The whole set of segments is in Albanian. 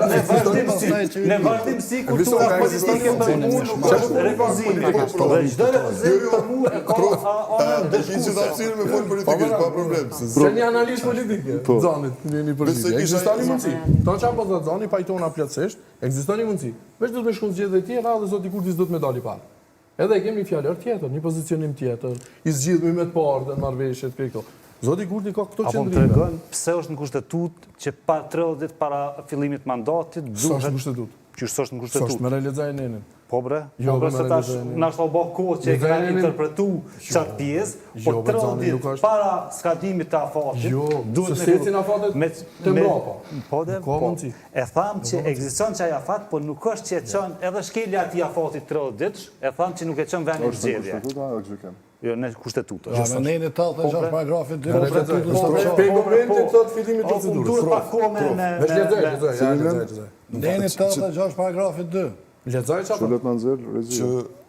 Në vazhdimsi kultura politike për mua nuk është refuzimi. Dhe çdo refuzim për mua ka anën dëshkuese. Me fol politikë pa problem. Se një analizë politike, zonit, një politike. Ekziston një mundësi. To çfarë po thotë zoni pajtona plotësisht, ekziston një mundësi. Veç do të më shkon zgjedhje të tjera dhe zoti Kurti s'do të më dali parë. Edhe kemi një fjalë tjetër, një pozicionim tjetër, i zgjidhur me të parë në marrëveshje këto. Zoti Kurti ka këto qendrime. Apo më tregon pse është në kushtetutë që pa 30 ditë para fillimit mandatit duhet në kushtetutë. Që është në kushtetutë. Është me realizojnë nenin. Po bre, jo, po se tash na është bë kohë që e kanë interpretuar çfarë pjesë, po 30 ditë para skadimit të afatit. Duhet të secin afatet të mbrapa. Po dhe e tham që ekziston çaj afat, po nuk është që e çon edhe shkelja e afatit 30 ditësh, e tham që nuk e çon vendin zgjedhje. Jo, në kushtetutë. Ja, në nejnë 86 paragrafi 2 Shpjegojmë thot fillimi të procedurës. Duhet pa kohë me nejnë 86 paragrafi 2. Lexoj çfarë? Çulet na nxjerr regjia.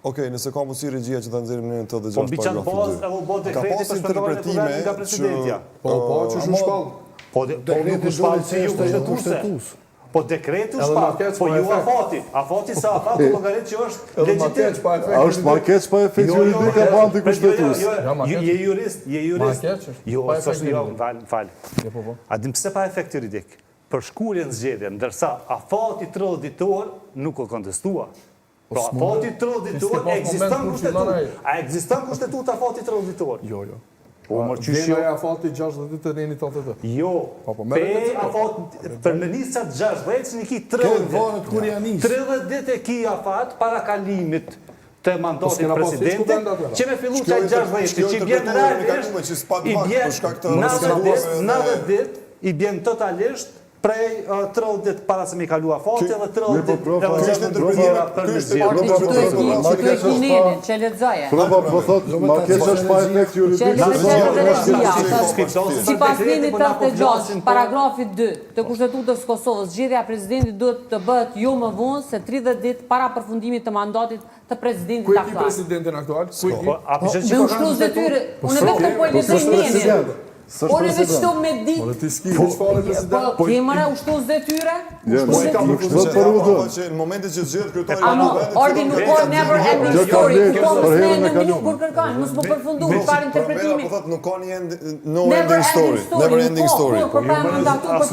Okej, nëse ka mundësi regjia që ta nxjerrim në 86 paragrafi 2. Po mbi çan bazë edhe u bë dekreti për shpërndarjen nga presidentja. Po, që është shpall. Po dekreti u shpall si ju kushtetues. Po dekreti u shpall. Po ju afati. Afati sa afati llogarit që është legjitim. A është markeç pa efekt juridik e bandi kushtetues? Je jurist. Jo, fal. A dim pse pa efekt juridik? Për shkulljen zgjedhje, ndërsa afati 30 ditor nuk o kontestua. Pra afati 30 ditor ekziston kushtetutë. A ekziston kushtetutë afati 30 ditor? Jo. Po më qysh jo afati 60 ditë të neni 80. Jo. Pe afati për në nisat 60 një ki 30 ditë e ki afat para kalimit të mandatit presidentit, që me fillu qaj 60 që i bjen realisht, i bjen 90 dit, i bjen totalisht prej 30 ditë para se me kalu afati dhe 30 ditë për në zhjetë. Që tu e kineni, që letëzaje. Po thot, markeç është pa efekt juridik. Si pas njeni 36, paragrafit 2 të Kushtetutës Kosovës, zgjedhja presidentit duhet të bëhet jo më vonë se 30 ditë para përfundimit të mandatit të presidentit aktual. Ku e ki presidentin aktual? Me ushtru zetyre, unë vetëm po e lezoj nenin. Unë e veçto me ditë... Po, ti s'ki, veç fare president. Po, kemëra ushtu zetyre? Në momentet që zgjedh kryetari i vendit... Ordi nuk po never ending story, ku mos ne në minut kur kërkan, mos më përfundu, par interpretimi. Po thot, nuk ka një no ending story, never ending story. Po, për mandatu për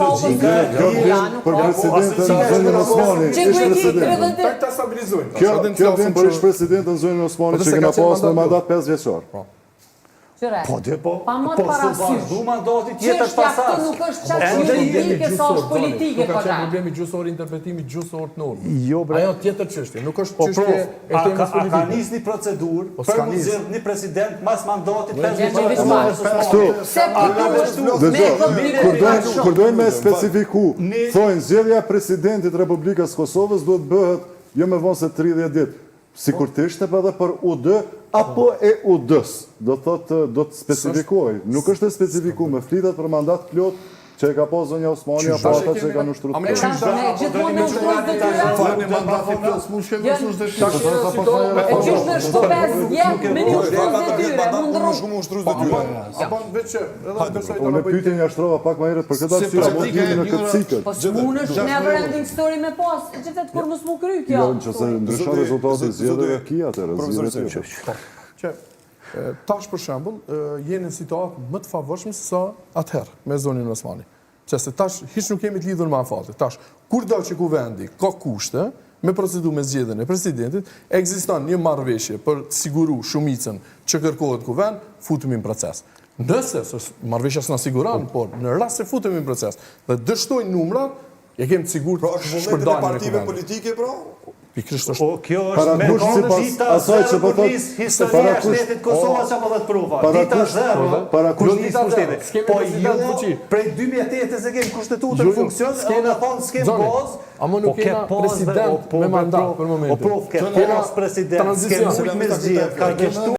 Për presidentën Zonin Osmani, ish president. Ta stabilizojnë. Kjo vjen për ish presidentën Zonin Osmani që kena pas në mandat 5 vjeçor. Po dhe po, po së vazhdu mandatit tjetër pasas. Qështja nuk është qatë juridike, sa është politike, po da. Problemi gjusor interpretimi, gjusor të normë. Jo, bre. Ajo tjetër qështje, nuk është qështje e temës politike. A ka njës një procedur për më zirë një president mas mandatit 5 Kur dojnë me specifiku, thojnë zgjedhja presidentit Republikës Kosovës duhet bëhet jo me vonë se 30 ditë. Si kur të ishte edhe për UD, apo e UD-s, do të specifikoj. Nuk është e specifiku me flitet për mandat plot, që e ka po zonja Osmani, apo ata që e ka nështru të gjithmonë në ushtrues dhe tyra? Falë mandati plot, s'mu shkemi ushtrues dhe tyra. E qysh në shtu 5 vjetë me një ushtrues dhe tyra? Unë pyetje një ashtrova pak ma herët për këtë arsye, mund t'jemi në këtë cikët. Po s'mun është never ending story me pas, e që vetë kur mos mu kry kjo. Jo, në që se ndrysha rezultatit zgjedhjeve kia atërë. Tash për shembull, jeni në situatë më të favorshme se sa atëherë me zonin Osmani. Qëse tash hiç nuk kemi të lidhur me afatin. Tash kur do që ku vendi ka kushte me procedurë me zgjedhjen e presidentit, ekziston një marrëveshje për të siguru shumicën që kërkohet ku vend, futemi në proces. Nëse marrëveshja s'na siguron, por në rast se futemi në proces dhe dështojnë numrat, e kemi të sigurt shpërndarjen e partive politike, pra? Kjo është me kondë dita zero për njësë historia shtetit Kosovës që po dhe të prova. Dita zero për njësë pushtetit. Po jo, prej 2008 se kemë kushtetutën funksion, e në thonë s'kemë bazë, po kena president me mandat për momentin. O prof, ke pas president, s'kemë ujtë me zgjedhë, ka kështu